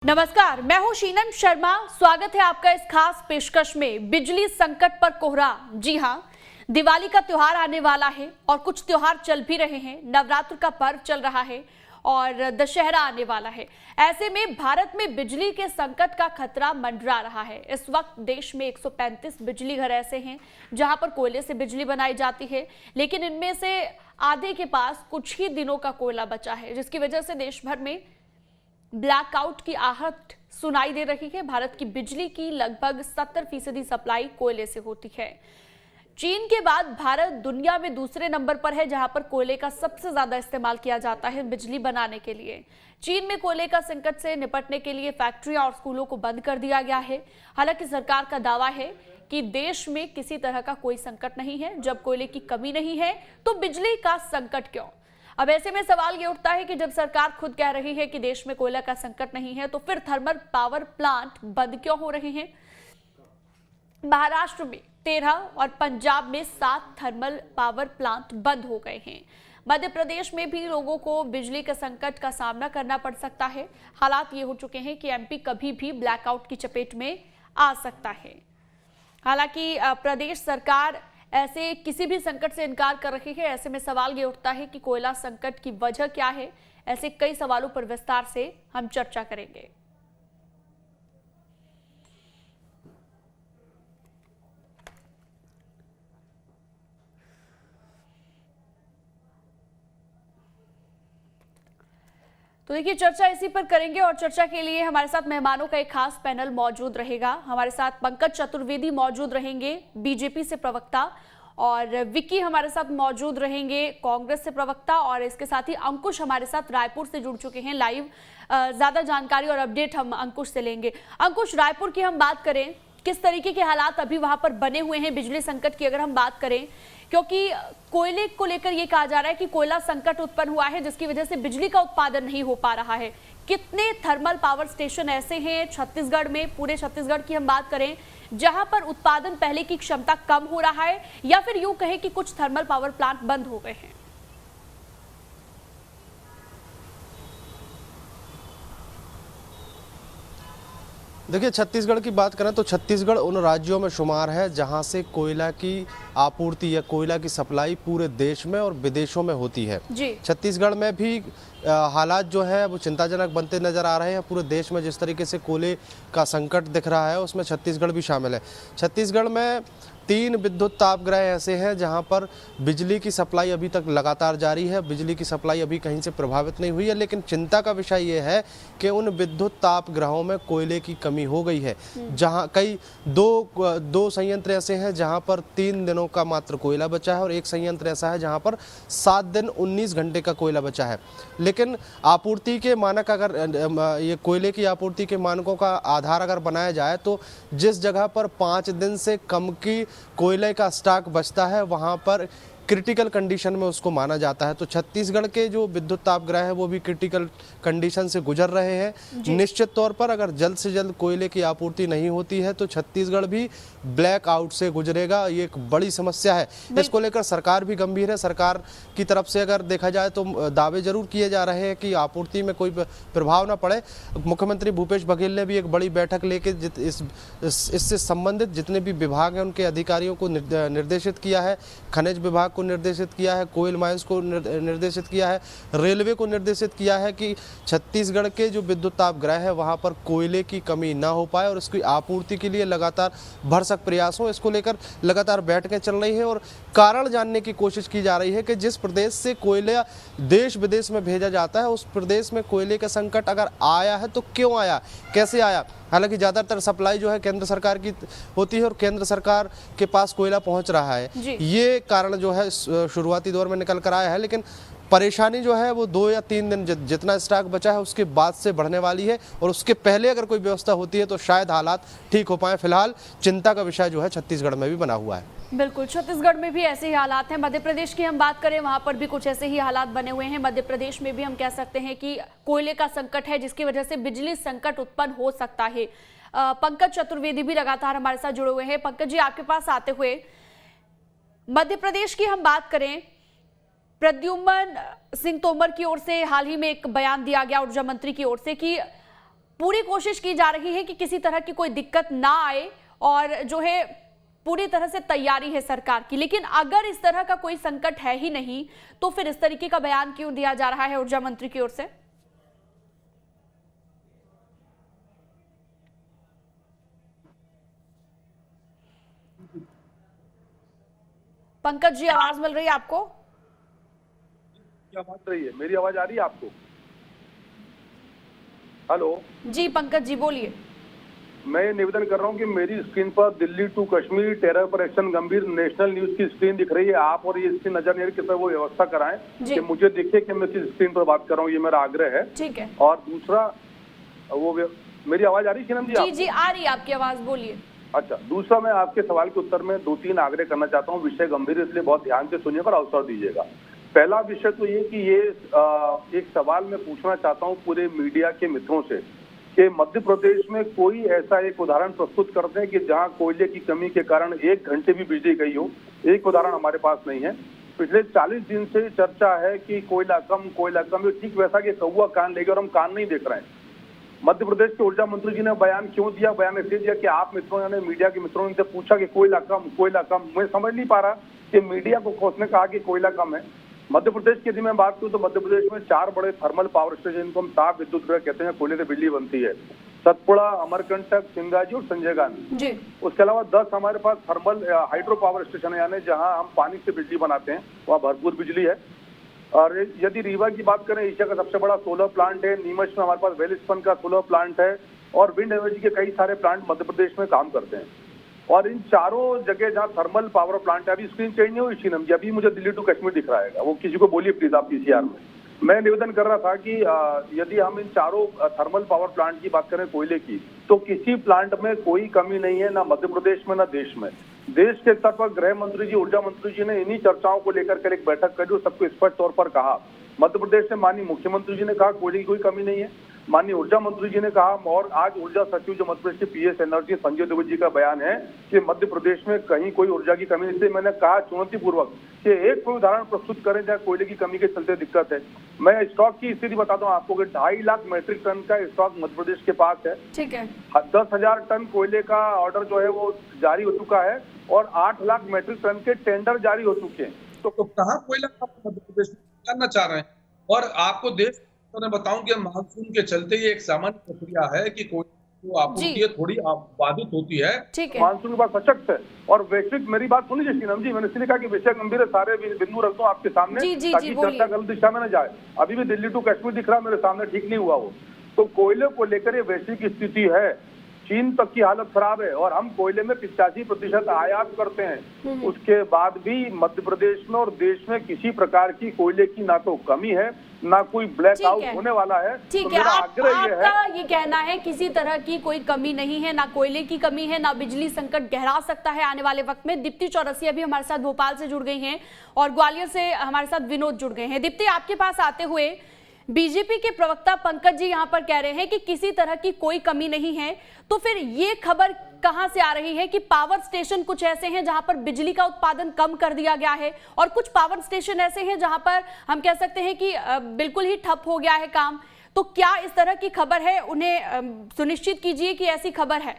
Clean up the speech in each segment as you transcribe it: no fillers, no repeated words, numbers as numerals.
नमस्कार, मैं हूं शीनन शर्मा। स्वागत है आपका इस खास पेशकश में। बिजली संकट पर कोहरा। जी हां, दिवाली का त्योहार आने वाला है और कुछ त्योहार चल भी रहे हैं। नवरात्र का पर्व चल रहा है और दशहरा आने वाला है। ऐसे में भारत में बिजली के संकट का खतरा मंडरा रहा है। इस वक्त देश में 135 बिजली घर ऐसे हैं जहां पर कोयले से बिजली बनाई जाती है, लेकिन इनमें से आधे के पास कुछ ही दिनों का कोयला बचा है, जिसकी वजह से देश भर में ब्लैकआउट की आहट सुनाई दे रही है। भारत की बिजली की लगभग 70% सप्लाई कोयले से होती है। चीन के बाद भारत दुनिया में दूसरे नंबर पर है, जहां पर कोयले का सबसे ज्यादा इस्तेमाल किया जाता है बिजली बनाने के लिए। चीन में कोयले का संकट से निपटने के लिए फैक्ट्रियां और स्कूलों को बंद कर दिया गया है। हालांकि सरकार का दावा है कि देश में किसी तरह का कोई संकट नहीं है। जब कोयले की कमी नहीं है तो बिजली का संकट क्यों? अब ऐसे में सवाल ये उठता है कि जब सरकार खुद कह रही है कि देश में कोयला का संकट नहीं है, तो फिर थर्मल पावर प्लांट बंद क्यों हो रहे हैं? महाराष्ट्र में 13 और पंजाब में 7 थर्मल पावर प्लांट बंद हो गए हैं। मध्य प्रदेश में भी लोगों को बिजली के संकट का सामना करना पड़ सकता है। हालात ये हो चुके हैं कि एमपी कभी भी ब्लैकआउट की चपेट में आ सकता है। हालांकि प्रदेश सरकार ऐसे किसी भी संकट से इनकार कर रही है। ऐसे में सवाल ये उठता है कि कोयला संकट की वजह क्या है। ऐसे कई सवालों पर विस्तार से हम चर्चा करेंगे। तो देखिए, चर्चा इसी पर करेंगे और चर्चा के लिए हमारे साथ मेहमानों का एक खास पैनल मौजूद रहेगा। हमारे साथ पंकज चतुर्वेदी मौजूद रहेंगे, बीजेपी से प्रवक्ता, और विक्की हमारे साथ मौजूद रहेंगे, कांग्रेस से प्रवक्ता, और इसके साथ ही अंकुश हमारे साथ रायपुर से जुड़ चुके हैं लाइव। ज्यादा जानकारी और अपडेट हम अंकुश से लेंगे। अंकुश, रायपुर की हम बात करें, किस तरीके के हालात अभी वहां पर बने हुए हैं बिजली संकट की अगर हम बात करें, क्योंकि कोयले को लेकर यह कहा जा रहा है कि कोयला संकट उत्पन्न हुआ है जिसकी वजह से बिजली का उत्पादन नहीं हो पा रहा है। कितने थर्मल पावर स्टेशन ऐसे हैं छत्तीसगढ़ में, पूरे छत्तीसगढ़ की हम बात करें, जहां पर उत्पादन पहले की क्षमता कम हो रहा है, या फिर यूं कहें कि कुछ थर्मल पावर प्लांट बंद हो गए हैं? देखिए, छत्तीसगढ़ की बात करें तो छत्तीसगढ़ उन राज्यों में शुमार है जहां से कोयला की आपूर्ति या कोयला की सप्लाई पूरे देश में और विदेशों में होती है। छत्तीसगढ़ में भी हालात जो है वो चिंताजनक बनते नजर आ रहे हैं। पूरे देश में जिस तरीके से कोयले का संकट दिख रहा है उसमें छत्तीसगढ़ भी शामिल है। छत्तीसगढ़ में 3 विद्युत तापगृह ऐसे हैं जहां पर बिजली की सप्लाई अभी तक लगातार जारी है। बिजली की सप्लाई अभी कहीं से प्रभावित नहीं हुई है, लेकिन चिंता का विषय ये है कि उन विद्युत तापगृहों में कोयले की कमी हो गई है। जहां कई दो संयंत्र ऐसे हैं जहां पर 3 दिनों का मात्र कोयला बचा है और एक संयंत्र ऐसा है जहां पर 7 दिन 19 घंटे का कोयला बचा है। लेकिन आपूर्ति के मानक, अगर ये कोयले की आपूर्ति के मानकों का आधार अगर बनाया जाए तो जिस जगह पर 5 दिन से कम की कोयले का स्टॉक बचता है वहां पर क्रिटिकल कंडीशन में उसको माना जाता है। तो छत्तीसगढ़ के जो विद्युत तापगृह है वो भी क्रिटिकल कंडीशन से गुजर रहे हैं। निश्चित तौर पर अगर जल्द से जल्द कोयले की आपूर्ति नहीं होती है तो छत्तीसगढ़ भी ब्लैक आउट से गुजरेगा। ये एक बड़ी समस्या है। इसको लेकर सरकार भी गंभीर है। सरकार की तरफ से अगर देखा जाए तो दावे जरूर किए जा रहे हैं कि आपूर्ति में कोई प्रभाव न पड़े। मुख्यमंत्री भूपेश बघेल ने भी एक बड़ी बैठक लेकर इससे संबंधित जितने भी विभाग हैं उनके अधिकारियों को निर्देशित किया है। खनिज विभाग निर्देशित किया है, कोयल माइंस को निर्देशित किया है, रेलवे को निर्देशित किया है कि छत्तीसगढ़ के जो विद्युत तापगृह है वहां पर कोयले की कमी ना हो पाए और इसकी आपूर्ति के लिए लगातार भरसक प्रयास हो। इसको लेकर लगातार बैठकें चल रही है और कारण जानने की कोशिश की जा रही है कि जिस प्रदेश से कोयला देश विदेश में भेजा जाता है उस प्रदेश में कोयले का संकट अगर आया है तो क्यों आया, कैसे आया। हालांकि ज़्यादातर सप्लाई जो है केंद्र सरकार की होती है और केंद्र सरकार के पास कोयला पहुंच रहा है। ये कारण जो है शुरुआती दौर में निकल कर आया है, लेकिन परेशानी जो है वो 2 या 3 दिन जितना स्टॉक बचा है उसके बाद से बढ़ने वाली है और उसके पहले अगर कोई व्यवस्था होती है तो शायद हालात ठीक हो पाए। फिलहाल चिंता का विषय जो है छत्तीसगढ़ में भी बना हुआ है। बिल्कुल, छत्तीसगढ़ में भी ऐसे ही हालात हैं। मध्य प्रदेश की हम बात करें, वहां पर भी कुछ ऐसे ही हालात बने हुए हैं। मध्य प्रदेश में भी हम कह सकते हैं कि कोयले का संकट है जिसकी वजह से बिजली संकट उत्पन्न हो सकता है। पंकज चतुर्वेदी भी लगातार हमारे साथ जुड़े हुए हैं। पंकज जी, आपके पास आते हुए मध्य प्रदेश की हम बात करें, प्रद्युम्न सिंह तोमर की ओर से हाल ही में एक बयान दिया गया ऊर्जा मंत्री की ओर से कि पूरी कोशिश की जा रही है कि किसी तरह की कोई दिक्कत ना आए और जो है पूरी तरह से तैयारी है सरकार की। लेकिन अगर इस तरह का कोई संकट है ही नहीं तो फिर इस तरीके का बयान क्यों दिया जा रहा है ऊर्जा मंत्री की ओर से? पंकज जी, आवाज मिल रही है आपको? क्या बात रही है? मेरी आवाज आ रही है आपको? हेलो जी पंकज जी बोलिए। मैं निवेदन कर रहा हूं कि मेरी स्क्रीन पर दिल्ली टू कश्मीर टेरर पर एक्शन गंभीर नेशनल न्यूज की स्क्रीन दिख रही है। आप और ये स्क्रीन नजर नहीं आ रही, कृपया वो व्यवस्था कराएं कि मुझे दिखे कि मैं किस स्क्रीन पर बात कर रहा हूँ। ये मेरा आग्रह है। ठीक है। और दूसरा मेरी आवाज आ रही है शीनम जी? जी जी आ रही है आपकी आवाज, बोलिए। अच्छा, दूसरा मैं आपके सवाल के उत्तर में 2-3 आग्रह करना चाहता हूँ। विषय गंभीर है, इसलिए बहुत ध्यान से सुनिएगा और अवसर दीजिएगा। पहला विषय तो ये कि ये एक सवाल मैं पूछना चाहता हूँ पूरे मीडिया के मित्रों से कि मध्य प्रदेश में कोई ऐसा एक उदाहरण प्रस्तुत करते हैं कि जहां कोयले की कमी के कारण 1 घंटे भी बिजली गई हो। एक उदाहरण हमारे पास नहीं है। पिछले 40 दिन से चर्चा है कि कोयला कम, ये ठीक वैसा कि कौवा कान ले गया और हम कान नहीं देख रहे हैं। मध्य प्रदेश के ऊर्जा मंत्री जी ने बयान क्यों दिया? बयान इसलिए दिया कि आप मित्रों ने, मीडिया के मित्रों ने पूछा कि कोयला कम। मैं समझ नहीं पा रहा कि मीडिया को उसने कहा कि कोयला कम है। मध्य प्रदेश की यदि मैं बात करूं तो मध्य प्रदेश में 4 बड़े थर्मल पावर स्टेशन, इनको हम ताप विद्युत गृह कहते हैं, कोयले से बिजली बनती है। सतपुड़ा, अमरकंटक, सिंगाजी और संजय गांधी। उसके अलावा 10 हमारे पास थर्मल हाइड्रो पावर स्टेशन है, यानी जहां हम पानी से बिजली बनाते हैं, वहाँ भरपूर बिजली है। और यदि रीवा की बात करें, एशिया का सबसे बड़ा सोलर प्लांट है। नीमच में हमारे पास वेलिस्पन का सोलर प्लांट है और विंड एनर्जी के कई सारे प्लांट मध्य प्रदेश में काम करते हैं। और इन चारों जगह जहाँ थर्मल पावर प्लांट है, अभी स्क्रीन चेंज नहीं हुई शीनम जी, अभी मुझे दिल्ली टू कश्मीर दिख रहा है, वो किसी को बोलिए प्लीज आप पीसीआर में। मैं निवेदन कर रहा था कि यदि हम इन चारों थर्मल पावर प्लांट की बात करें कोयले की, तो किसी प्लांट में कोई कमी नहीं है, ना मध्य प्रदेश में ना देश में। देश के स्तर पर गृह मंत्री जी, ऊर्जा मंत्री जी ने इन्हीं चर्चाओं को लेकर कल एक बैठक करी और सबको स्पष्ट तौर पर कहा। मध्य प्रदेश से माननीय मुख्यमंत्री जी ने कहा कोयले की कोई कमी नहीं है। माननीय ऊर्जा मंत्री जी ने कहा, और आज ऊर्जा सचिव जो मध्य प्रदेश के पीएस एनर्जी संजय दुबे जी का बयान है कि मध्य प्रदेश में कहीं कोई ऊर्जा की कमी नहीं। इसलिए मैंने कहा चुनौतीपूर्वक कि एक कोई उदाहरण प्रस्तुत करें जहाँ कोयले की कमी के चलते दिक्कत है। मैं स्टॉक की स्थिति बताता हूँ आपको कि 2.5 लाख मेट्रिक टन का स्टॉक मध्य प्रदेश के पास है। ठीक है। 10,000 टन कोयले का ऑर्डर जो है वो जारी हो चुका है और 8 लाख मेट्रिक टन के टेंडर जारी हो चुके हैं। तो कहाँ कोयला मध्य प्रदेश में करना चाह रहे हैं? और आपको देश मैं बताऊं कि मानसून के चलते ये एक सामान्य प्रक्रिया है कि कोई आपूर्ति थोड़ी बाधित होती है। मानसून की बात सशक्त है और वैश्विक, मेरी बात सुनिए शीनम जी, मैंने इसलिए कहा कि विषय गंभीर है, सारे बिंदु रख दो आपके सामने ताकि चर्चा गलत दिशा में न जाए। अभी भी दिल्ली टू कश्मीर दिख रहा है मेरे सामने, ठीक नहीं हुआ वो। तो कोयले को लेकर ये वैश्विक स्थिति है। चीन तक की हालत खराब है और हम कोयले में 85% आयात करते हैं। उसके बाद भी मध्य प्रदेश में और देश में किसी प्रकार की कोयले की ना तो कमी है ना कोई ब्लैकआउट होने वाला है। ठीक है, आपका ये कहना है किसी तरह की कोई कमी नहीं है, ना कोयले की कमी है, ना बिजली संकट गहरा सकता है आने वाले वक्त में। दीप्ति चौरसिया भी हमारे साथ भोपाल से जुड़ गई हैं और ग्वालियर से हमारे साथ विनोद जुड़ गए हैं। दीप्ति, आपके पास आते हुए बीजेपी के प्रवक्ता पंकज जी यहां पर कह रहे हैं कि किसी तरह की कोई कमी नहीं है, तो फिर ये खबर कहां से आ रही है कि पावर स्टेशन कुछ ऐसे हैं जहां पर बिजली का उत्पादन कम कर दिया गया है और कुछ पावर स्टेशन ऐसे हैं जहां पर हम कह सकते हैं कि बिल्कुल ही ठप हो गया है काम? तो क्या इस तरह की खबर है, उन्हें सुनिश्चित कीजिए कि ऐसी खबर है।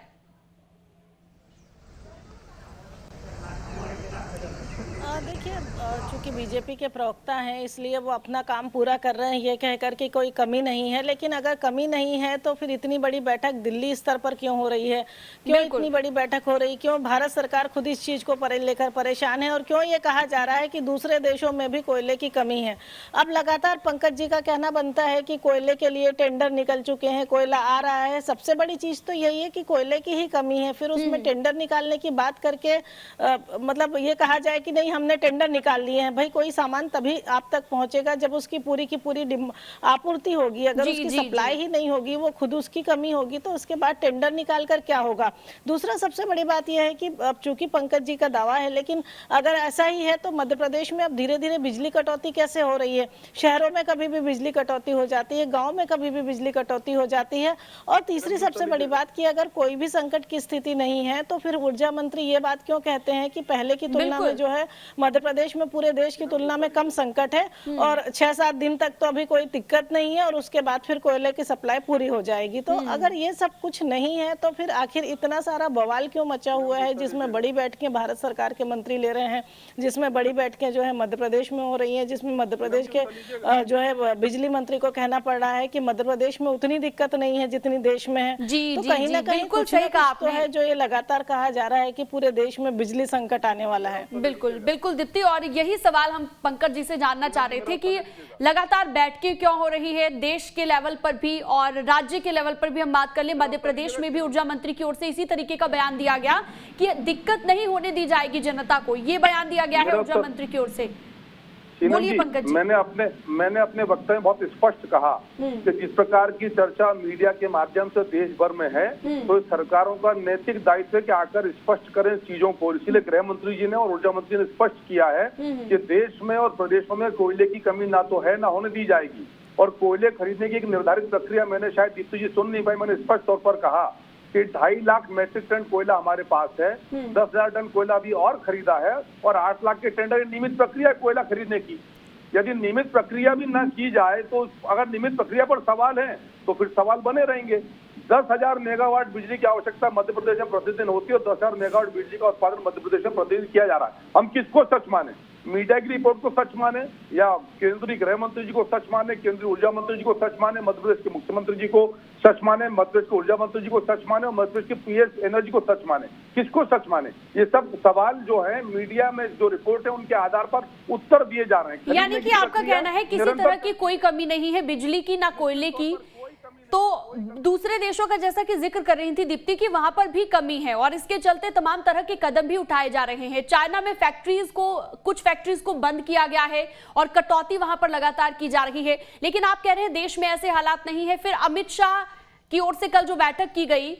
देखिए, चूंकि बीजेपी के प्रवक्ता हैं इसलिए वो अपना काम पूरा कर रहे हैं ये कहकर कि कोई कमी नहीं है। लेकिन अगर कमी नहीं है तो फिर इतनी बड़ी बैठक दिल्ली स्तर पर क्यों हो रही है? क्यों इतनी बड़ी बैठक हो रही? क्यों भारत सरकार खुद इस चीज को लेकर परेशान है? और क्यों ये कहा जा रहा है कि दूसरे देशों में भी कोयले की कमी है? अब लगातार पंकज जी का कहना बनता है कि कोयले के लिए टेंडर निकल चुके हैं, कोयला आ रहा है। सबसे बड़ी चीज तो यही है कि कोयले की ही कमी है, फिर उसमें टेंडर निकालने की बात करके मतलब ये कहा जाए कि नहीं हमने टेंडर निकाल लिए हैं। भाई, कोई सामान तभी आप तक पहुंचेगा जब उसकी पूरी की पूरी आपूर्ति होगी। अगर उसकी सप्लाई ही नहीं होगी, वो खुद उसकी कमी होगी, तो उसके बाद टेंडर निकाल कर क्या होगा? दूसरा सबसे बड़ी बात यह है कि अब चूंकि पंकज जी का दावा है, लेकिन अगर ऐसा ही है तो मध्य प्रदेश में अब धीरे धीरे बिजली कटौती कैसे हो रही है? शहरों में कभी भी बिजली कटौती हो जाती है, गाँव में कभी भी बिजली कटौती हो जाती है। और तीसरी सबसे बड़ी बात कि अगर कोई भी संकट की स्थिति नहीं है तो फिर ऊर्जा मंत्री ये बात क्यों कहते हैं कि पहले की तुलना में जो है मध्य प्रदेश में में पूरे देश की तुलना में कम संकट है और 6-7 दिन तक तो अभी कोई दिक्कत नहीं है और उसके बाद फिर कोयले की सप्लाई पूरी हो जाएगी। तो अगर ये सब कुछ नहीं है तो फिर आखिर इतना सारा बवाल क्यों मचा हुआ है, जिसमें बड़ी बैठकें भारत सरकार के मंत्री ले रहे हैं, जिसमें बड़ी बैठकें जो है मध्य प्रदेश में हो रही हैं, जिसमें मध्य प्रदेश के जो है बिजली मंत्री को कहना पड़ रहा है कि मध्य प्रदेश में उतनी दिक्कत नहीं है जितनी देश में है। तो कहीं ना कहीं कुछ तो है जो ये लगातार कहा जा रहा है कि पूरे देश में बिजली संकट आने वाला है। बिल्कुल बिल्कुल दीप्ति, और यही सवाल हम पंकज जी से जानना चाह रहे थे कि लगातार बैठकें क्यों हो रही है देश के लेवल पर भी और राज्य के लेवल पर भी। हम बात कर ले, मध्य प्रदेश में भी ऊर्जा मंत्री की ओर से इसी तरीके का बयान दिया गया कि दिक्कत नहीं होने दी जाएगी जनता को, ये बयान दिया गया है ऊर्जा मंत्री की ओर से। बोलिए पंकज जी। मैंने अपने वक्तव्य में बहुत स्पष्ट कहा कि जिस प्रकार की चर्चा मीडिया के माध्यम से देश भर में है तो सरकारों का नैतिक दायित्व है कि आकर स्पष्ट करें चीजों को। इसीलिए गृह मंत्री जी ने और ऊर्जा मंत्री ने स्पष्ट किया है कि देश में और प्रदेशों में कोयले की कमी ना तो है ना होने दी जाएगी। और कोयले खरीदने की एक निर्धारित प्रक्रिया, मैंने शायद दीप्ति जी सुन नहीं पाई, मैंने स्पष्ट तौर पर कहा कि 2.5 लाख मेट्रिक टन कोयला हमारे पास है, 10,000 टन कोयला अभी और खरीदा है और 8 लाख के टेंडर नियमित प्रक्रिया कोयला खरीदने की। यदि नियमित प्रक्रिया भी न की जाए तो अगर नियमित प्रक्रिया पर सवाल है तो फिर सवाल बने रहेंगे। 10,000 मेगावाट बिजली की आवश्यकता मध्य प्रदेश में प्रतिदिन होती है और 10,000 मेगावाट बिजली का उत्पादन मध्य प्रदेश में प्रतिदिन किया जा रहा है। हम किसको सच माने, मीडिया की रिपोर्ट को सच माने या केंद्रीय गृह मंत्री जी को सच माने, केंद्रीय ऊर्जा मंत्री जी को सच माने, मध्य प्रदेश के मुख्यमंत्री जी को सच माने, मध्य प्रदेश के ऊर्जा मंत्री जी को सच माने और मध्य प्रदेश के पीएस एनर्जी को सच माने, किसको सच माने? ये सब सवाल जो है मीडिया में जो रिपोर्ट है उनके आधार पर उत्तर दिए जा रहे हैं। यानी कि आपका कहना है किसी तरह की कोई कमी नहीं है बिजली की ना कोयले की। तो दूसरे देशों का जैसा कि जिक्र कर रही थी दीप्ति की वहां पर भी कमी है और इसके चलते तमाम तरह के कदम भी उठाए जा रहे हैं। चाइना में कुछ फैक्ट्रीज को बंद किया गया है और कटौती वहां पर लगातार की जा रही है, लेकिन आप कह रहे हैं देश में ऐसे हालात नहीं है। फिर अमित शाह की ओर से कल जो बैठक की गई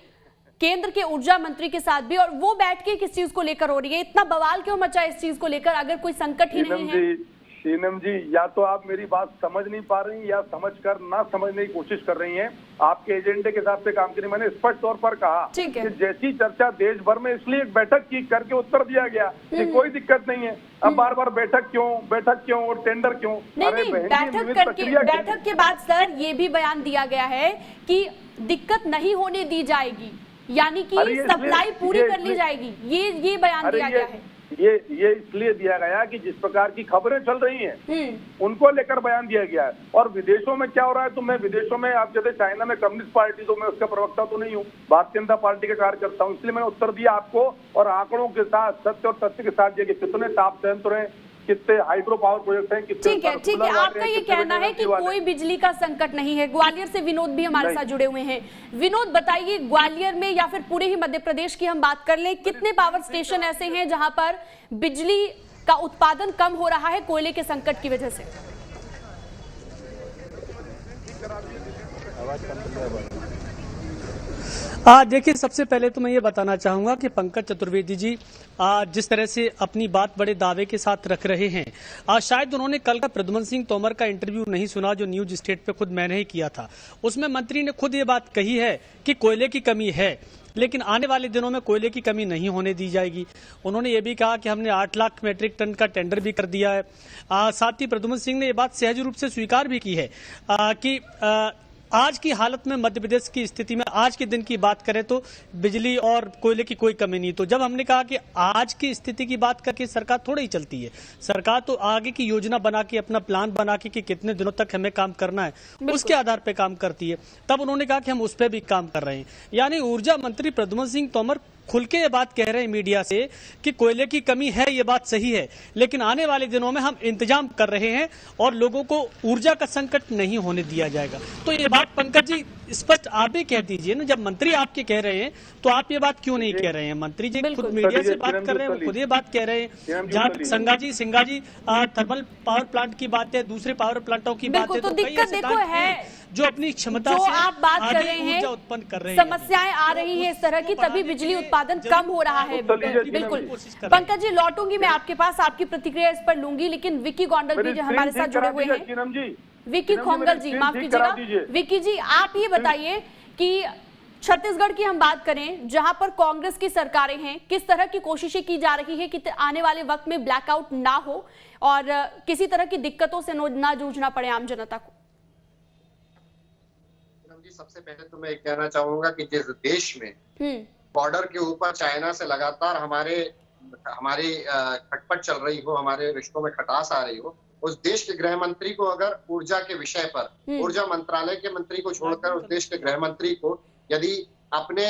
केंद्र के ऊर्जा मंत्री के साथ भी, और वो बैठकें किस चीज को लेकर हो रही है? इतना बवाल क्यों मचा इस चीज को लेकर अगर कोई संकट ही नहीं है? शीनम जी, या तो आप मेरी बात समझ नहीं पा रही या समझकर ना समझने की कोशिश कर रही हैं। आपके एजेंडे के हिसाब से काम करिए। मैंने स्पष्ट तौर पर कहा कि जैसी चर्चा देश भर में, इसलिए एक बैठक की करके उत्तर दिया गया कि कोई दिक्कत नहीं है। अब बार बार बैठक क्यों और टेंडर क्यों? बैठक के बाद सर ये भी बयान दिया गया है कि दिक्कत नहीं होने दी जाएगी, यानी कि सप्लाई पूरी कर ली जाएगी। ये बयान दिया गया है। ये इसलिए दिया गया कि जिस प्रकार की खबरें चल रही हैं उनको लेकर बयान दिया गया है। और विदेशों में क्या हो रहा है, तो मैं विदेशों में, आप जैसे चाइना में कम्युनिस्ट पार्टी, तो मैं उसका प्रवक्ता तो नहीं हूँ, भारतीय जनता पार्टी का कार्य करता हूँ, इसलिए मैंने उत्तर दिया आपको और आंकड़ों के साथ, सत्य और तथ्य के साथ दिया कि कितने ताप संयंत्र हैं, कितने हाइड्रो पावर प्रोजेक्ट हैं, कितने। ठीक है, आपका ये कहना है कि कोई बिजली का संकट नहीं है। ग्वालियर से विनोद भी हमारे साथ जुड़े हुए हैं। विनोद बताइए, ग्वालियर में या फिर पूरे ही मध्य प्रदेश की हम बात कर लें, कितने पावर स्टेशन ऐसे हैं जहां पर बिजली का उत्पादन कम हो रहा है कोयले के संकट की वजह से? देखिए, सबसे पहले तो मैं ये बताना चाहूंगा कि पंकज चतुर्वेदी जी जिस तरह से अपनी बात बड़े दावे के साथ रख रहे हैं, शायद उन्होंने कल का प्रद्युम्न सिंह तोमर का इंटरव्यू नहीं सुना जो न्यूज स्टेट पे खुद मैंने ही किया था। उसमें मंत्री ने खुद ये बात कही है कि कोयले की कमी है, लेकिन आने वाले दिनों में कोयले की कमी नहीं होने दी जाएगी। उन्होंने ये भी कहा कि हमने 8 लाख मेट्रिक टन का टेंडर भी कर दिया है। साथ ही प्रद्युम्न सिंह ने ये बात सहज रूप से स्वीकार भी की है कि आज की हालत में मध्य प्रदेश की स्थिति में आज के दिन की बात करें तो बिजली और कोयले की कोई कमी नहीं। तो जब हमने कहा कि आज की स्थिति की बात करके सरकार थोड़ी ही चलती है, सरकार तो आगे की योजना बना के, अपना प्लान बना के कि कितने दिनों तक हमें काम करना है, उसके आधार पर काम करती है। तब उन्होंने कहा कि हम उस पर भी काम कर रहे हैं। यानी ऊर्जा मंत्री प्रद्युम्न सिंह तोमर खुल के ये बात कह रहे हैं मीडिया से कि कोयले की कमी है, ये बात सही है, लेकिन आने वाले दिनों में हम इंतजाम कर रहे हैं और लोगों को ऊर्जा का संकट नहीं होने दिया जाएगा। तो ये बात पंकज जी स्पष्ट आप भी कह दीजिए ना, जब मंत्री आपके कह रहे हैं तो आप ये बात क्यों नहीं कह रहे हैं? मंत्री जी खुद मीडिया से बात कर रहे हैं, खुद ये बात कह रहे हैं। जहाँ तक सिंगा जी थर्मल पावर प्लांट की बात है, दूसरे पावर प्लांटों की बात है, तो दिक्कत देखो है जो अपनी क्षमता जो से आप बात कर रहे हैं, उत्पन्न कर रहे हैं, समस्याएं आ रही है इस तरह की, तभी बिजली उत्पादन कम हो रहा है। बिल्कुल पंकज जी, लौटूंगी मैं आपके पास, आपकी प्रतिक्रिया इस पर लूंगी, लेकिन विक्की गौंडल भी जो हमारे साथ जुड़े हुए हैं, विक्की खोंगल जी, माफ कीजिएगा, विक्की जी आप ये बताइए कि छत्तीसगढ़ की हम बात करें, जहां पर कांग्रेस की सरकारें हैं, किस तरह की कोशिशें की जा रही है कि आने वाले वक्त में ब्लैकआउट ना हो और किसी तरह की दिक्कतों से ना जूझना पड़े आम जनता को? सबसे पहले तो मैं कहना चाहूंगा कि जिस देश में बॉर्डर के ऊपर चाइना से लगातार हमारी खटपट चल रही हो, हमारे रिश्तों में खटास आ रही हो, उस देश के गृह मंत्री को अगर ऊर्जा के विषय पर ऊर्जा मंत्रालय के मंत्री को छोड़कर उस देश के गृह मंत्री को यदि अपने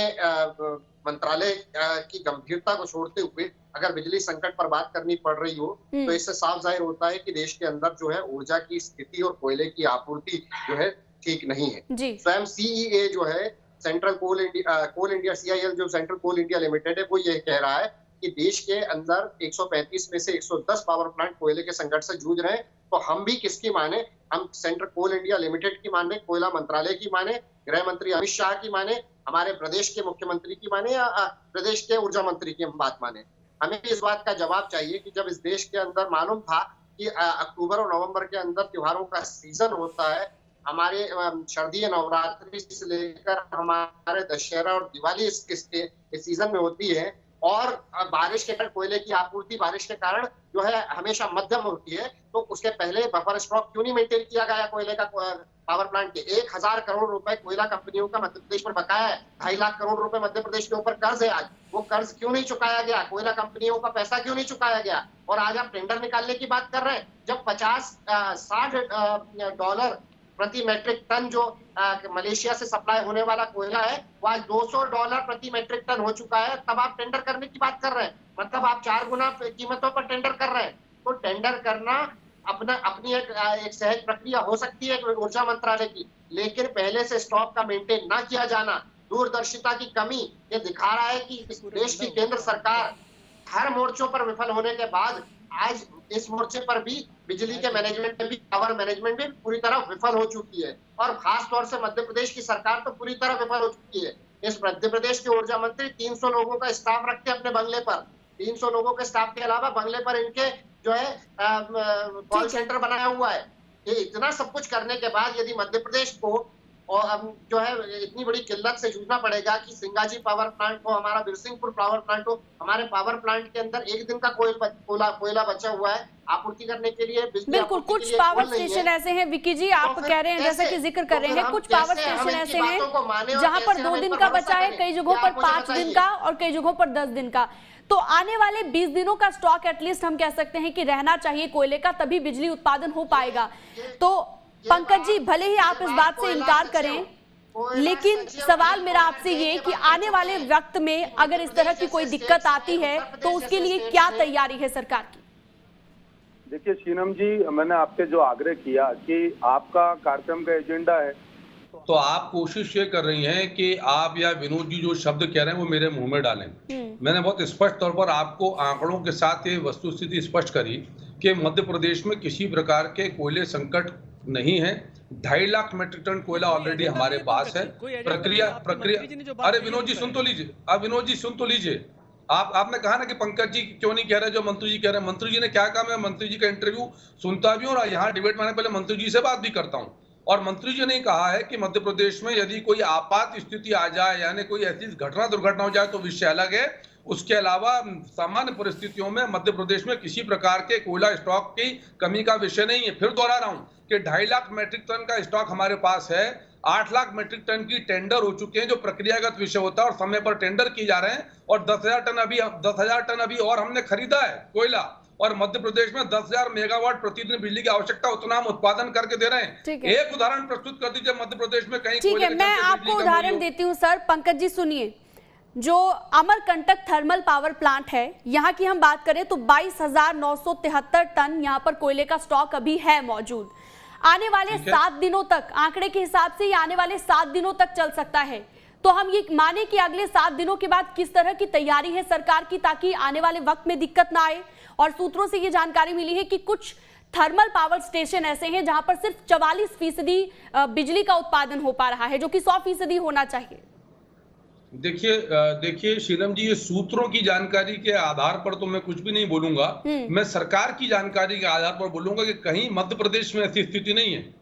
मंत्रालय की गंभीरता को छोड़ते हुए अगर बिजली संकट पर बात करनी पड़ रही हो, तो इससे साफ जाहिर होता है कि देश के अंदर जो है ऊर्जा की स्थिति और कोयले की आपूर्ति जो है ठीक नहीं है। स्वयं सीईए जो है सेंट्रल कोल इंडिया CIL जो सेंट्रल कोल इंडिया लिमिटेड है, वो ये कह रहा है कि देश के अंदर 135 में से 110 पावर प्लांट कोयले के संकट से जूझ रहे हैं। तो हम भी किसकी माने? हम सेंट्रल कोल इंडिया लिमिटेड की माने, कोयला मंत्रालय की माने, गृह मंत्री अमित शाह की माने, हमारे प्रदेश के मुख्यमंत्री की माने, या प्रदेश के ऊर्जा मंत्री की हम बात माने? हमें इस बात का जवाब चाहिए कि जब इस देश के अंदर मालूम था कि अक्टूबर और नवंबर के अंदर त्योहारों का सीजन होता है, हमारे शारदीय नवरात्रि से लेकर हमारे दशहरा और दिवाली इस सीजन में होती है, और बारिश के कारण कोयले की आपूर्ति बारिश के कारण जो है हमेशा मध्यम होती है, तो उसके पहले बफर स्टॉक क्यों नहीं मेंटेन किया गया कोयले का? पावर प्लांट के 1000 करोड़ रुपए कोयला कंपनियों का मध्य प्रदेश पर बकाया है, 2.5 लाख करोड़ रुपए मध्य प्रदेश के ऊपर कर्ज है। आज वो कर्ज क्यों नहीं चुकाया गया? कोयला कंपनियों का पैसा क्यों नहीं चुकाया गया? और आज आप टेंडर निकालने की बात कर रहे हैं, जब 50-60 डॉलर प्रति मैट्रिक टन जो मलेशिया से सप्लाई होने वाला कोयला है, वो आज $200 प्रति मैट्रिक टन हो चुका है, तब आप टेंडर करने की बात कर रहे हैं। मतलब आप 4 गुना कीमतों पर टेंडर कर रहे हैं। तो टेंडर करना अपनी एक सहज प्रक्रिया हो सकती है ऊर्जा मंत्रालय की, लेकिन पहले से स्टॉक का मेंटेन ना किया जाना, दूरदर्शिता की कमी, ये दिखा रहा है कि इस देश की केंद्र सरकार हर मोर्चों पर विफल होने के बाद आज इस मोर्चे पर भी बिजली के मैनेजमेंट में भी, पावर मैनेजमेंट में पूरी तरह विफल हो चुकी है। और खास तौर से मध्य प्रदेश की सरकार तो पूरी तरह विफल हो चुकी है। इस मध्य प्रदेश के ऊर्जा मंत्री 300 लोगों का स्टाफ रखते हैं अपने बंगले पर। 300 लोगों के स्टाफ के अलावा बंगले पर इनके जो है कॉल सेंटर बनाया हुआ है। ये इतना सब कुछ करने के बाद यदि मध्य प्रदेश को और जो है इतनी बड़ी किल्लत से जूझना पड़ेगा कि सिंगाजी पावर प्लांट हो, हमारा बिरसिंहपुर पावर प्लांट हो, हमारे पावर प्लांट के अंदर एक दिन का कोयला बचा हुआ है आपूर्ति करने के लिए। बिल्कुल, कुछ पावर स्टेशन ऐसे हैं विकी जी, आप कह रहे हैं, जैसे कि जिक्र कर रहे हैं, कुछ पावर स्टेशन ऐसे हैं जहां पर 2 दिन का बचा है, कई जगहों पर 5 दिन का और कई जगहों पर 10 दिन का। तो आने वाले 20 दिनों का स्टॉक एटलीस्ट हम कह सकते हैं कि रहना चाहिए कोयले का, तभी बिजली उत्पादन हो पाएगा। तो पंकज जी, भले ही आप इस बात से इनकार करें, लेकिन सवाल मेरा आपसे ये कि आने वाले वक्त में अगर इस तरह की कोई दिक्कत आती है तो उसके लिए क्या तैयारी है सरकार की? देखिए शीनम जी, मैंने आपसे जो आग्रह किया कि आपका कार्यक्रम का एजेंडा है, तो आप कोशिश ये कर रही हैं कि आप या विनोद जी जो शब्द कह रहे हैं वो मेरे मुंह में डालें। मैंने बहुत स्पष्ट तौर पर आपको आंकड़ों के साथ ये वस्तुस्थिति स्पष्ट करी कि मध्य प्रदेश में किसी प्रकार के कोयले संकट नहीं है। 2.5 लाख मीट्रिक टन कोयला ऑलरेडी हमारे पास है। प्रक्रिया अरे विनोद जी सुन तो लीजिए, अब विनोद जी सुन तो लीजिए। आपने कहा ना कि पंकज जी क्यों नहीं कह रहे जो मंत्री जी कह रहे हैं। मंत्री जी ने क्या कहा, मैं मंत्री जी का इंटरव्यू सुनता भी हूँ और यहाँ डिबेट में आने पहले मंत्री जी से बात भी करता हूँ। और मंत्री जी ने कहा है कि मध्य प्रदेश में यदि कोई आपात स्थिति आ जाए, यानी कोई ऐसी दुर्घटना हो जाए तो विषय अलग है। उसके अलावा सामान्य परिस्थितियों में मध्य प्रदेश में किसी प्रकार के कोयला स्टॉक की कमी का विषय नहीं है। फिर दोहरा रहा हूँ कि 2.5 लाख मीट्रिक टन का स्टॉक हमारे पास है। 8 लाख मीट्रिक टन की टेंडर हो चुके हैं, जो प्रक्रियागत विषय होता है और समय पर टेंडर किए जा रहे हैं। और 10,000 टन अभी और हमने खरीदा है कोयला। और मध्य प्रदेश में 10,000 मेगावाट प्रतिदिन बिजली की आवश्यकता, उतना हम उत्पादन करके दे रहे हैं। एक उदाहरण प्रस्तुत कर दीजिए मध्य प्रदेश में कहीं। ठीक है, मैं आपको उदाहरण देती हूँ सर। पंकज जी सुनिए, जो अमरकंटक थर्मल पावर प्लांट है, यहाँ की हम बात करें तो 22,973 टन यहाँ पर कोयले का स्टॉक अभी है मौजूद। आने वाले 7 दिनों तक, आंकड़े के हिसाब से ये आने वाले 7 दिनों तक चल सकता है। तो हम ये माने कि अगले 7 दिनों के बाद किस तरह की तैयारी है सरकार की, ताकि आने वाले वक्त में दिक्कत ना आए। और सूत्रों से ये जानकारी मिली है कि कुछ थर्मल पावर स्टेशन ऐसे हैं जहां पर सिर्फ 44% बिजली का उत्पादन हो पा रहा है, जो कि 100% होना चाहिए। देखिए शीलम जी, ये सूत्रों की जानकारी के आधार पर तो मैं कुछ भी नहीं बोलूंगा। मैं सरकार की जानकारी के आधार पर बोलूंगा कि कहीं मध्य प्रदेश में ऐसी स्थिति नहीं है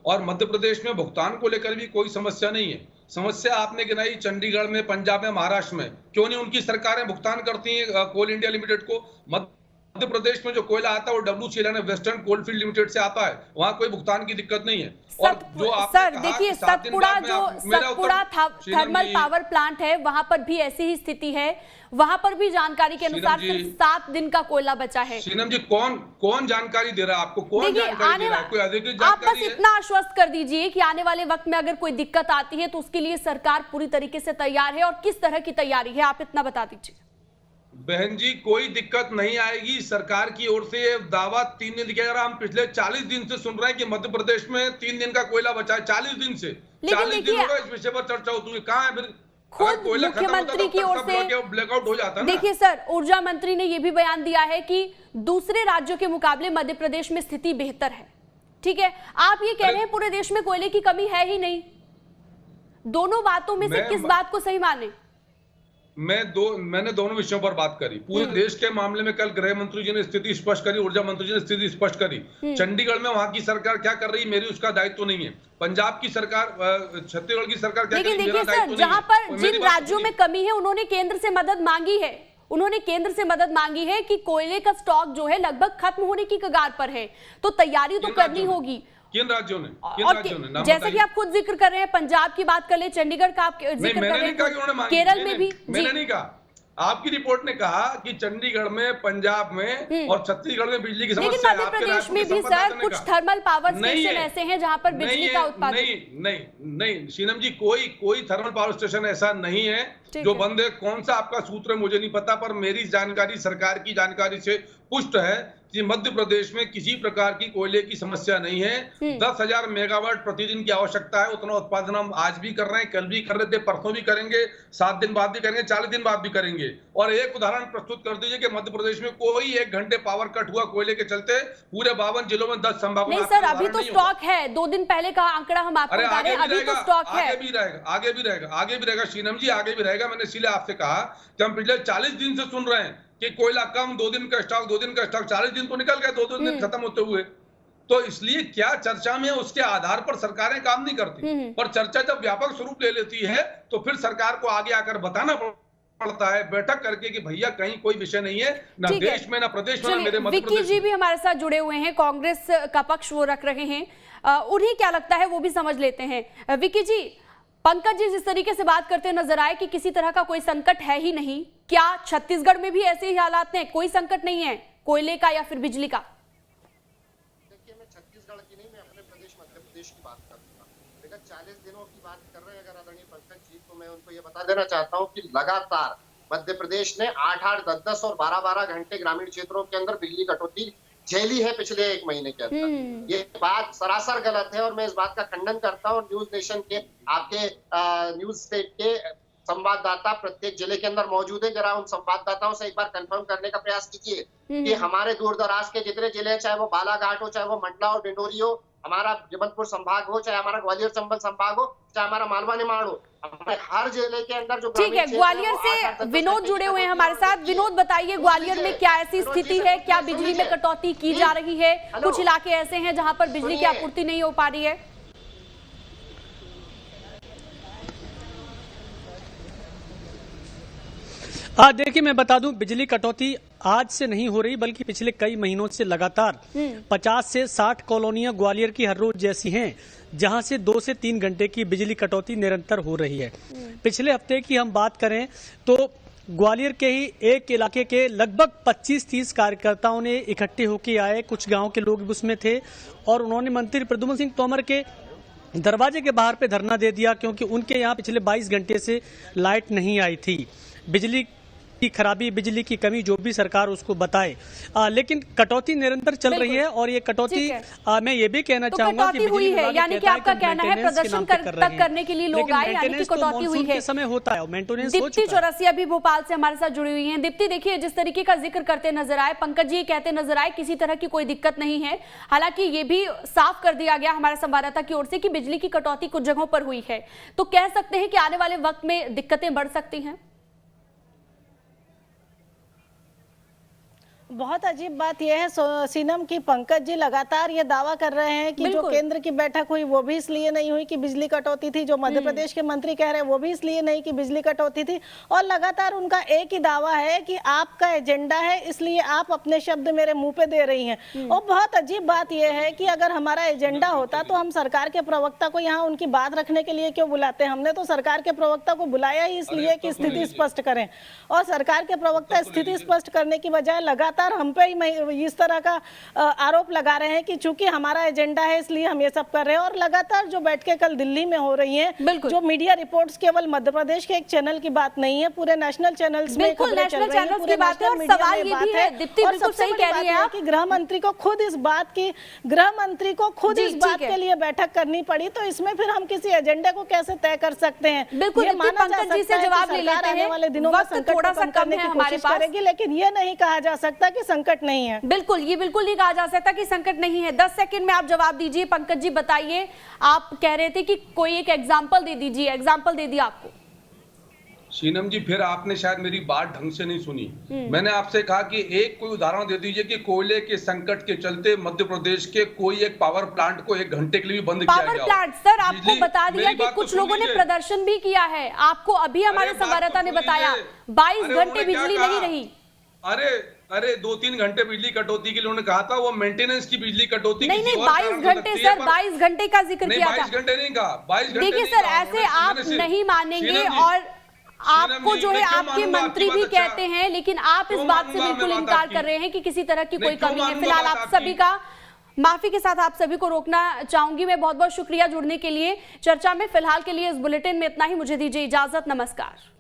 और मध्य प्रदेश में भुगतान को लेकर भी कोई समस्या नहीं है। समस्या आपने गिनाई चंडीगढ़ में, पंजाब में, महाराष्ट्र में, क्यों नहीं उनकी सरकारें भुगतान करती हैं कोल इंडिया लिमिटेड को? मध्य प्रदेश में जो कोयला आता है वो WCL यानी वेस्टर्न कोलफील्ड लिमिटेड से आता है, वहां कोई भुगतान की दिक्कत नहीं है। और जो सर देखिए, सतपुड़ा थर्मल पावर प्लांट है, वहां पर भी ऐसी ही स्थिति है, वहां पर भी जानकारी के अनुसार सिर्फ 7 दिन का कोयला बचा है। शीनम जी, कौन जानकारी दे रहा है आपको? कौन जानकारी दे रहा है? कोई अधिकृत जानकारी? आप बस इतना आश्वस्त कर दीजिए कि आने वाले वक्त में अगर कोई दिक्कत आती है तो उसके लिए सरकार पूरी तरीके से तैयार है, और किस तरह की तैयारी है आप इतना बता दीजिए। बहन जी, कोई दिक्कत नहीं आएगी। सरकार की ओर से ये दावा 3 दिन किया जा रहा है। हम पिछले 40 दिन से सुन रहे हैं कि मध्य प्रदेश में 3 दिन का कोयला बचा है। 40 दिन से 40 दिन हो गए इस विषय पर चर्चा होती है। कहाँ है फिर? खुद मुख्यमंत्री की ओर से ब्लैकआउट हो जाता है। देखिए सर, ऊर्जा मंत्री ने यह भी बयान दिया है कि दूसरे राज्यों के मुकाबले मध्य प्रदेश में स्थिति बेहतर है। ठीक है, आप ये कह रहे हैं पूरे देश में कोयले की कमी है ही नहीं। दोनों बातों में से किस बात को सही माने? मैंने दोनों विषयों पर बात करी। पूरे देश के मामले में कल गृह मंत्री जी ने स्थिति स्पष्ट करी, ऊर्जा मंत्री जी ने स्थिति स्पष्ट करी। चंडीगढ़ में वहां की सरकार क्या कर रही है मेरी उसका दायित्व नहीं है। पंजाब की सरकार, छत्तीसगढ़ की सरकार क्या कर रही है मेरा दायित्व नहीं है। जहां पर जिन राज्यों में कमी है उन्होंने केंद्र से मदद मांगी है, उन्होंने केंद्र से मदद मांगी है कि कोयले का स्टॉक जो है लगभग खत्म होने की कगार पर है, तो तैयारी तो करनी होगी। किन राज्यों ने? जैसे कि आप खुद जिक्र कर रहे हैं, पंजाब की बात कर ले, चंडीगढ़ का आप जिक्र कर रहे हैं, केरल में भी। मैंने नहीं कहा, आपकी रिपोर्ट ने कहा कि चंडीगढ़ में, पंजाब में और छत्तीसगढ़ में बिजली की समस्या है। मध्य प्रदेश में भी सर कुछ थर्मल पावर स्टेशन ऐसे हैं जहां पर बिजली का उत्पादन नहीं शीनम जी, कोई थर्मल पावर स्टेशन ऐसा नहीं है जो बंद है। कौन सा आपका सूत्र है मुझे नहीं पता, पर मेरी जानकारी, सरकार की जानकारी से पुष्ट है कि मध्य प्रदेश में किसी प्रकार की कोयले की समस्या नहीं है। 10,000 मेगावाट प्रतिदिन की आवश्यकता है, उतना उत्पादन हम आज भी कर रहे हैं, कल भी कर रहे थे, परसों भी करेंगे, 7 दिन बाद भी करेंगे, 40 दिन बाद भी करेंगे। और एक उदाहरण प्रस्तुत कर दीजिए कि मध्य प्रदेश में कोई 1 घंटे पावर कट हुआ कोयले के चलते पूरे 52 जिलों में 10 संभागों में। नहीं सर, अभी तो स्टॉक है, 2 दिन पहले का आंकड़ा हम आपको बता रहे हैं, अभी तो स्टॉक है। आगे भी रहेगा शीनम जी, आगे भी रहेगा। मैंने इसीलिए आपसे कहा कि हम पिछले 40 दिन से सुन रहे हैं कि कोयला कम, 2 दिन का स्टॉक, 40 दिन तो निकल गए, 2 दिन खत्म होते हुए। तो इसलिए क्या चर्चा में उसके आधार पर सरकारें काम नहीं करती, पर चर्चा जब व्यापक स्वरूप ले लेती है तो फिर सरकार को आगे आकर बताना पड़ता है बैठक करके कि भैया कहीं कोई विषय नहीं है, ना देश में, ना प्रदेश में, ना मेरे मध्य प्रदेश में। विक्की जी भी हमारे साथ जुड़े हुए हैं, कांग्रेस का पक्ष वो रख रहे हैं, उन्हें क्या लगता है वो भी समझ लेते हैं। विक्की जी, पंकज जी जिस तरीके से बात करते नजर आए कि किसी तरह का कोई संकट है ही नहीं, क्या छत्तीसगढ़ में भी ऐसे ही हालात हैं? कोई संकट नहीं है कोयले का या फिर बिजली का? देखिए, मैं छत्तीसगढ़ की नहीं, मैं अपने प्रदेश मध्य प्रदेश की बात करूंगा। लेकिन 40 दिनों की बात कर रहे हैं अगर आदरणीय पंकज जी, तो मैं उनको ये बता देना चाहता हूँ कि लगातार मध्य प्रदेश ने 8-8, 10-10 और 12-12 घंटे ग्रामीण क्षेत्रों के अंदर बिजली कटौती झेली है पिछले 1 महीने के अंदर। ये बात सरासर गलत है और मैं इस बात का खंडन करता हूँ। न्यूज नेशन के, आपके न्यूज स्टेट के संवाददाता प्रत्येक जिले के अंदर मौजूद है, जरा उन संवाददाताओं से एक बार कंफर्म करने का प्रयास कीजिए कि हमारे दूर दराज के जितने जिले हैं, चाहे वो बालाघाट हो, चाहे वो मंडला और डिंडोरी हो, हमारा जबलपुर संभाग हो, चाहे हमारा ग्वालियर चंबल संभाग हो, चाहे हमारा मालवा निमाड़ हो, हमारे हर जिले के अंदर जो ठीक है। ग्वालियर से विनोद जुड़े हुए हैं हमारे साथ। विनोद बताइए, ग्वालियर में क्या ऐसी स्थिति है? क्या बिजली में कटौती की जा रही है? कुछ इलाके ऐसे हैं जहां पर बिजली की आपूर्ति नहीं हो पा रही है। देखिए, मैं बता दूं, बिजली कटौती आज से नहीं हो रही बल्कि पिछले कई महीनों से लगातार 50 से 60 कॉलोनियां ग्वालियर की हर रोज जैसी हैं, जहां से 2 से 3 घंटे की बिजली कटौती निरंतर हो रही है। पिछले हफ्ते की हम बात करें तो ग्वालियर के ही एक इलाके के लगभग 25-30 कार्यकर्ताओं ने इकट्ठे होकर आए, कुछ गांव के लोग उसमें थे, और उन्होंने मंत्री प्रद्युम्न सिंह तोमर के दरवाजे के बाहर पे धरना दे दिया, क्योंकि उनके यहाँ पिछले 22 घंटे से लाइट नहीं आई थी। बिजली की खराबी, बिजली की कमी जो भी सरकार उसको बताए, लेकिन कटौती निरंतर चल रही है। और ये कटौती मैं ये भी कहना चाहूंगा कि हुई है, यानी कि आपका कहना है प्रदर्शन करने के लिए लोग आए, यानी कि कटौती हुई है, समय होता है, मेंटेनेंस। दीप्ति चौरसिया भी भोपाल से हमारे साथ जुड़ी हुई हैं। दीप्ति, देखिए जिस तरीके का जिक्र करते नजर आए, पंकज जी कहते नजर आए किसी तरह की कोई दिक्कत नहीं है। हालांकि ये भी साफ कर दिया गया हमारे संवाददाता की ओर से कि बिजली की कटौती कुछ जगहों पर हुई है, तो कह सकते हैं कि आने वाले वक्त में दिक्कतें बढ़ सकती हैं। बहुत अजीब बात यह है सीनम की पंकज जी लगातार ये दावा कर रहे हैं कि जो केंद्र की बैठक हुई वो भी इसलिए नहीं हुई कि बिजली कटौती थी, जो मध्य प्रदेश के मंत्री कह रहे हैं वो भी इसलिए नहीं कि बिजली कटौती थी, और लगातार उनका एक ही दावा है कि आपका एजेंडा है इसलिए आप अपने शब्द मेरे मुंह पे दे रही हैं। और बहुत अजीब बात यह है कि अगर हमारा एजेंडा होता तो हम सरकार के प्रवक्ता को यहाँ उनकी बात रखने के लिए क्यों बुलाते? हमने तो सरकार के प्रवक्ता को बुलाया ही इसलिए कि स्थिति स्पष्ट करें, और सरकार के प्रवक्ता स्थिति स्पष्ट करने की बजाय लगातार हम पे ही इस तरह का आरोप लगा रहे हैं कि चूंकि हमारा एजेंडा है इसलिए हम ये सब कर रहे हैं। और लगातार जो बैठकें कल दिल्ली में हो रही हैं, जो मीडिया रिपोर्ट्स केवल मध्य प्रदेश के एक चैनल की बात नहीं है, पूरे नेशनल चैनल्स में खबरें चल रही हैं, पूरे नेशनल मीडिया में बात है। और सबसे बड़ी बात है कि गृह मंत्री को खुद इस बात के लिए बैठक करनी पड़ी, तो इसमें फिर हम किसी एजेंडे को कैसे तय कर सकते हैं? बिल्कुल, पंकज जी से जवाब ले लेते हैं। आने वाले दिनों में संकट को कम करने की कोशिश करेगी, लेकिन ये नहीं कहा जा सकता कि संकट नहीं है। बिल्कुल, ये बिल्कुल नहीं कहा जा सकता कि संकट नहीं है। 10 सेकंड में आप जवाब दीजिए। पंकज जी बताइए, आप कह रहे थे कि कोई एक एग्जांपल दे दीजिए, एग्जांपल दे दिया आपको। शीनम जी, फिर आपने शायद मेरी बात ढंग से नहीं सुनी। मैंने आपसे कहा कि एक कोई उदाहरण दे दीजिए कि कोयले के संकट के चलते मध्य प्रदेश के कोई एक पावर प्लांट को 1 घंटे के लिए भी बंद किया गया। पावर प्लांट सर, आपको बता दिया कि कुछ लोगों ने प्रदर्शन भी किया है। आपको अभी हमारे संवाददाता ने बताया 22 घंटे बिजली नहीं रही। अरे 2-3 घंटे बिजली कटौती के लिए उन्होंने कहा था, वो मेंटेनेंस की बिजली कटौती नहीं 22 घंटे सर, 22 घंटे का जिक्र किया था। 22 घंटे नहीं कहा, 22 घंटे। देखिए सर, ऐसे आप नहीं मानेंगे, और आपको जो है आपके मंत्री भी कहते हैं, लेकिन आप इस बात से बिल्कुल इनकार कर रहे हैं कि किसी तरह की कोई कमी है। फिलहाल आप सभी का माफी के साथ आप सभी को रोकना चाहूंगी। मैं बहुत बहुत शुक्रिया जुड़ने के लिए चर्चा में। फिलहाल के लिए इस बुलेटिन में इतना ही। मुझे दीजिए इजाजत। नमस्कार।